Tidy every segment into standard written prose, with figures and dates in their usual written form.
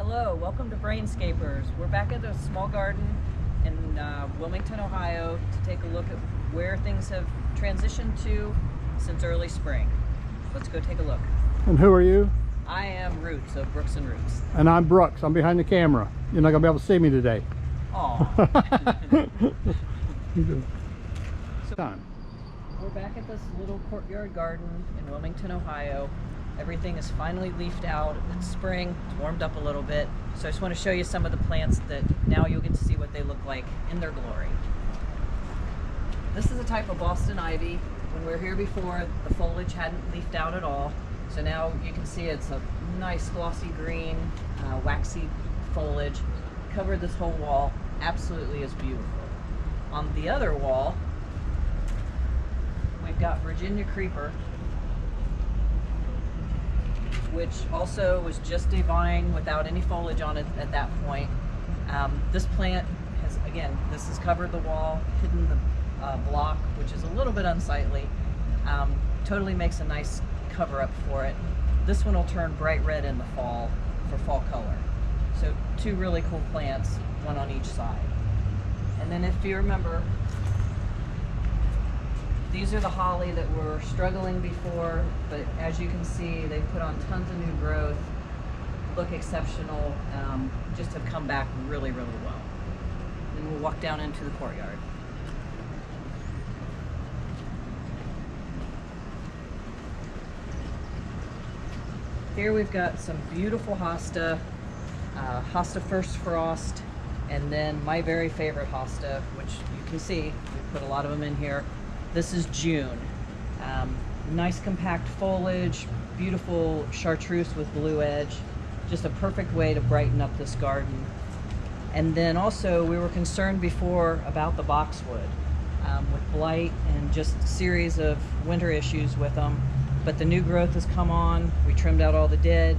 Hello, welcome to Brainscapers. We're back at a small garden in Wilmington, Ohio to take a look at where things have transitioned to since early spring. Let's go take a look. And who are you? I am Roots of Brooks and Roots. And I'm Brooks. I'm behind the camera. You're not going to be able to see me today. Aw. So, we're back at this little courtyard garden in Wilmington, Ohio. Everything is finally leafed out. It's spring, it's warmed up a little bit. So I just want to show you some of the plants that now you'll get to see what they look like in their glory. This is a type of Boston ivy. When we were here before, the foliage hadn't leafed out at all. So now you can see it's a nice glossy green, waxy foliage. Covered this whole wall. Absolutely is beautiful. On the other wall, we've got Virginia creeper, which also was just a vine without any foliage on it at that point. This plant has, again, this has covered the wall, hidden the block, which is a little bit unsightly. Totally makes a nice cover up for it. This one will turn bright red in the fall for fall color. So two really cool plants, one on each side. And then if you remember, these are the holly that were struggling before, but as you can see, they put on tons of new growth, look exceptional, just have come back really, really well. Then we'll walk down into the courtyard. Here we've got some beautiful hosta, hosta First Frost, and then my very favorite hosta, which you can see, we put a lot of them in here. This is June. Nice compact foliage, beautiful chartreuse with blue edge. Just a perfect way to brighten up this garden. And then also we were concerned before about the boxwood with blight and just a series of winter issues with them. But the new growth has come on. We trimmed out all the dead.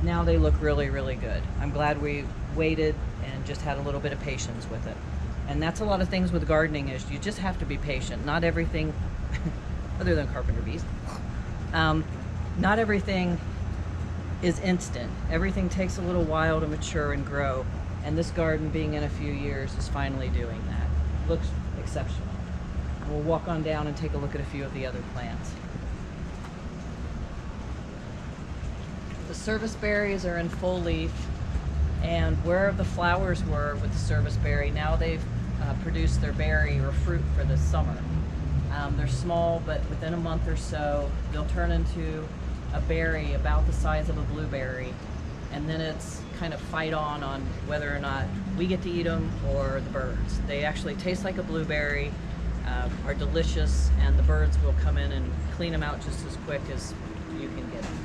Now they look really, really good. I'm glad we waited and just had a little bit of patience with it. And that's a lot of things with gardening, is you just have to be patient. Not everything, other than carpenter bees, not everything is instant. Everything takes a little while to mature and grow. And this garden, being in a few years, is finally doing that. Looks exceptional. And we'll walk on down and take a look at a few of the other plants. The serviceberries are in full leaf. And where the flowers were with the serviceberry, now they've produced their berry or fruit for this summer. They're small, but within a month or so, they'll turn into a berry about the size of a blueberry. And then it's kind of fight on whether or not we get to eat them or the birds. They actually taste like a blueberry, are delicious, and the birds will come in and clean them out just as quick as you can get them.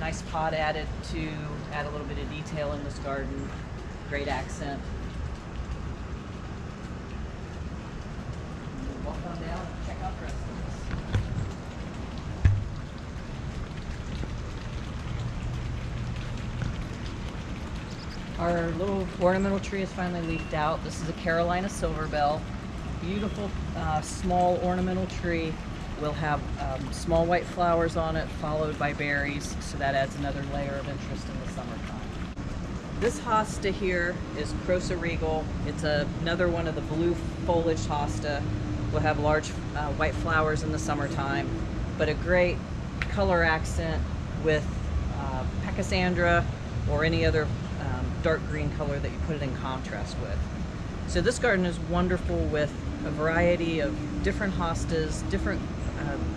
Nice pot added to add a little bit of detail in this garden. Great accent. We'll walk on down and check out the rest of this. Our little ornamental tree is finally leafed out. This is a Carolina silverbell. Beautiful small ornamental tree. We'll have small white flowers on it, followed by berries, so that adds another layer of interest in the summertime. This hosta here is Crosa regal. It's another one of the blue foliaged hosta. We'll have large white flowers in the summertime, but a great color accent with Pachysandra or any other dark green color that you put it in contrast with. So this garden is wonderful with a variety of different hostas, different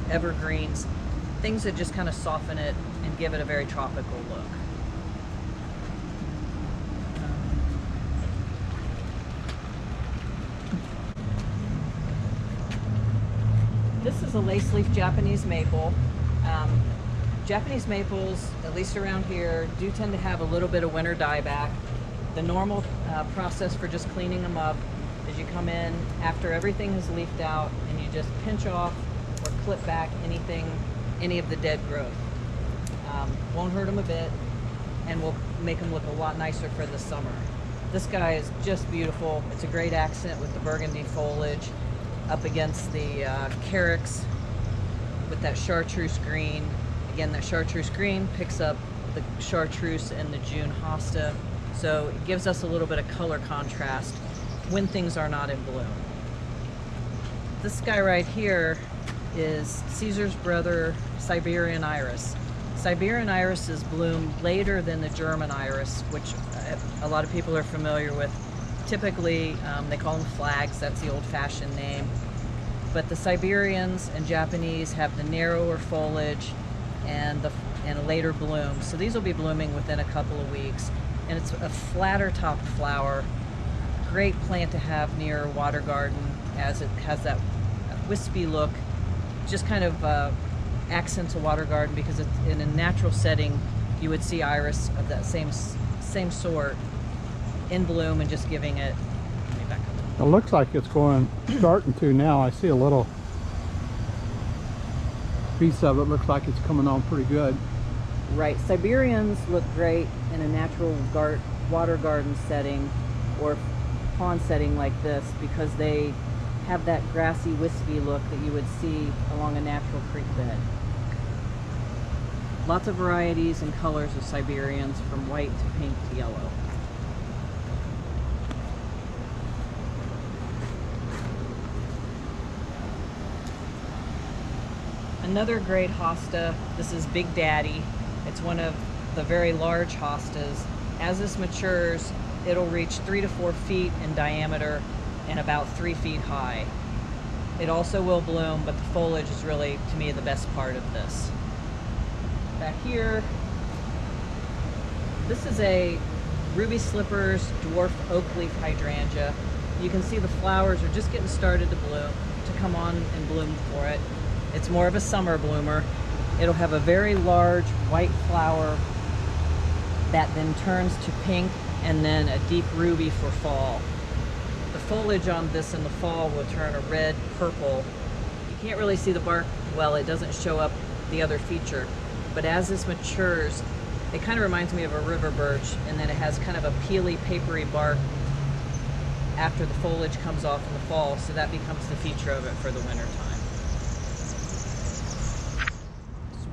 evergreens, things that just kind of soften it and give it a very tropical look. This is a lace leaf Japanese maple. Japanese maples, at least around here, do tend to have a little bit of winter dieback. The normal process for just cleaning them up is you come in after everything is leafed out and you just pinch off or clip back any of the dead growth. Won't hurt them a bit, and will make them look a lot nicer for the summer. This guy is just beautiful. It's a great accent with the burgundy foliage up against the carex with that chartreuse green. Again, that chartreuse green picks up the chartreuse and the June hosta. So it gives us a little bit of color contrast when things are not in bloom. This guy right here is Caesar's brother, Siberian iris. Siberian irises bloom later than the German iris, which a lot of people are familiar with. Typically, they call them flags, that's the old-fashioned name. But the Siberians and Japanese have the narrower foliage and a later bloom. So these will be blooming within a couple of weeks. And it's a flatter topped flower. Great plant to have near a water garden, as it has that wispy look. Just kind of accents a water garden, because it's in a natural setting you would see iris of that same sort in bloom and just giving it. Let me back up. It looks like it's starting to now. I see a little piece of it. Looks like it's coming on pretty good. Right, Siberians look great in a natural water garden setting or pond setting like this, because they have that grassy, wispy look that you would see along a natural creek bed. Lots of varieties and colors of Siberians, from white to pink to yellow. Another great hosta, this is Big Daddy. It's one of the very large hostas. As this matures, it'll reach 3 to 4 feet in diameter and about 3 feet high. It also will bloom, but the foliage is really, to me, the best part of this. Back here, this is a Ruby Slippers dwarf oak leaf hydrangea. You can see the flowers are just getting started to bloom, to come on and bloom for it. It's more of a summer bloomer. It'll have a very large white flower that then turns to pink, and then a deep ruby for fall. The foliage on this in the fall will turn a red purple. You can't really see the bark well, it doesn't show up the other feature, but as this matures, it kind of reminds me of a river birch, and then it has kind of a peely, papery bark after the foliage comes off in the fall, so that becomes the feature of it for the winter time.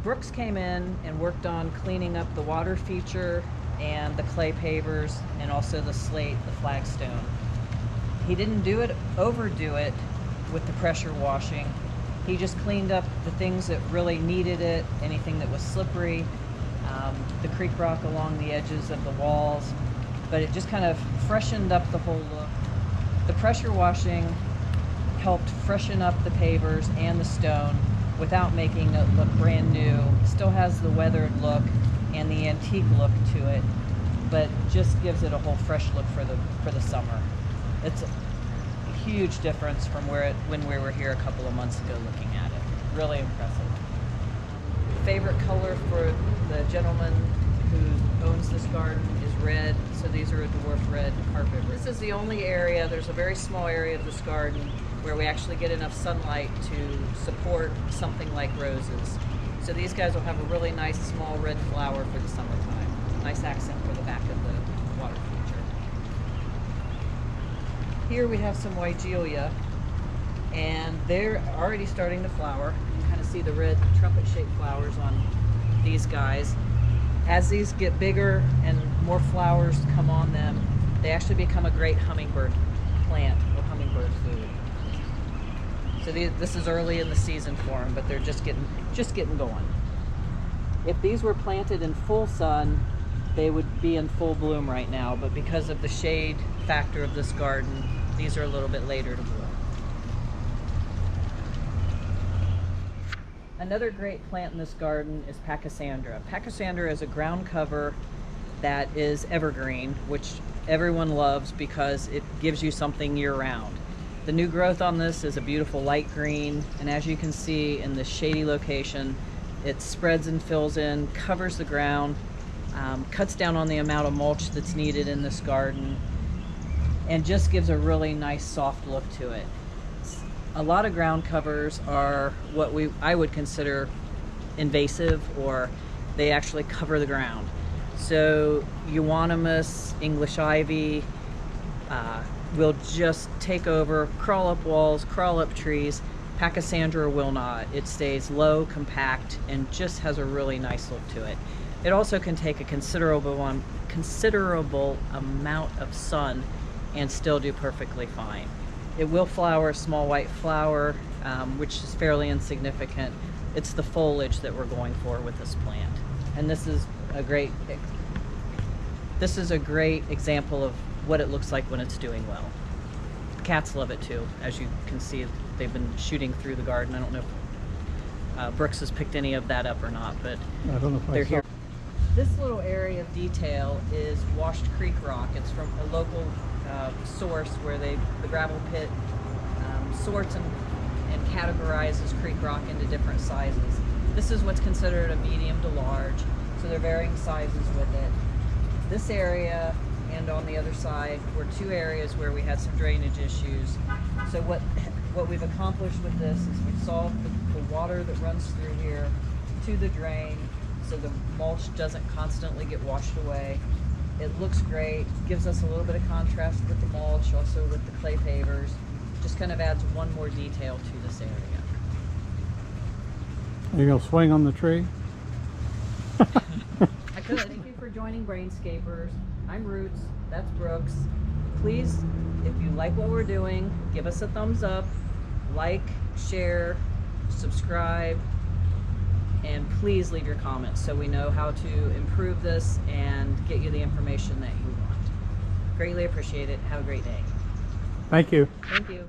Brooks came in and worked on cleaning up the water feature and the clay pavers, and also the slate, the flagstone. He didn't overdo it with the pressure washing. He just cleaned up the things that really needed it, anything that was slippery, the creek rock along the edges of the walls, but it just kind of freshened up the whole look. The pressure washing helped freshen up the pavers and the stone without making it look brand new. Still has the weathered look and the antique look to it, but just gives it a whole fresh look for the summer. It's a huge difference from when we were here a couple of months ago looking at it. Really impressive. Favorite color for the gentleman who owns this garden is red, so these are a dwarf red carpet. This is the only area, there's a very small area of this garden where we actually get enough sunlight to support something like roses. So these guys will have a really nice small red flower for the summertime. Nice accent for the back of the water feature. Here we have some Wygelia, and they're already starting to flower. You can kind of see the red trumpet-shaped flowers on these guys. As these get bigger and more flowers come on them, they actually become a great hummingbird plant or hummingbird food. So this is early in the season for them, but they're just getting going. If these were planted in full sun, they would be in full bloom right now, but because of the shade factor of this garden, these are a little bit later to bloom. Another great plant in this garden is Pachysandra. Pachysandra is a ground cover that is evergreen, which everyone loves because it gives you something year-round. The new growth on this is a beautiful light green, and as you can see in this shady location, it spreads and fills in, covers the ground, cuts down on the amount of mulch that's needed in this garden, and just gives a really nice soft look to it. A lot of ground covers are what I would consider invasive, or they actually cover the ground. So euonymus, English ivy will just take over, crawl up walls, crawl up trees. Pachysandra will not. It stays low, compact, and just has a really nice look to it. It also can take a considerable amount of sun and still do perfectly fine. It will flower a small white flower, which is fairly insignificant. It's the foliage that we're going for with this plant. And this is a great example of what it looks like when it's doing well. Cats love it too. As you can see, they've been shooting through the garden. I don't know if Brooks has picked any of that up or not, but I don't know if they're I saw. here. This little area of detail is washed creek rock. It's from a local source where the gravel pit sorts and categorizes creek rock into different sizes. This is what's considered a medium to large, so they're varying sizes with it. This area and on the other side were two areas where we had some drainage issues. So what we've accomplished with this is we've solved the water that runs through here to the drain, so the mulch doesn't constantly get washed away. It looks great, gives us a little bit of contrast with the mulch, also with the clay pavers. Just kind of adds one more detail to this area. Are you gonna swing on the tree? I could. Thank you for joining Brainscapers. I'm Roots, that's Brooks. Please, if you like what we're doing, give us a thumbs up, like, share, subscribe, and please leave your comments so we know how to improve this and get you the information that you want. Greatly appreciate it. Have a great day. Thank you. Thank you.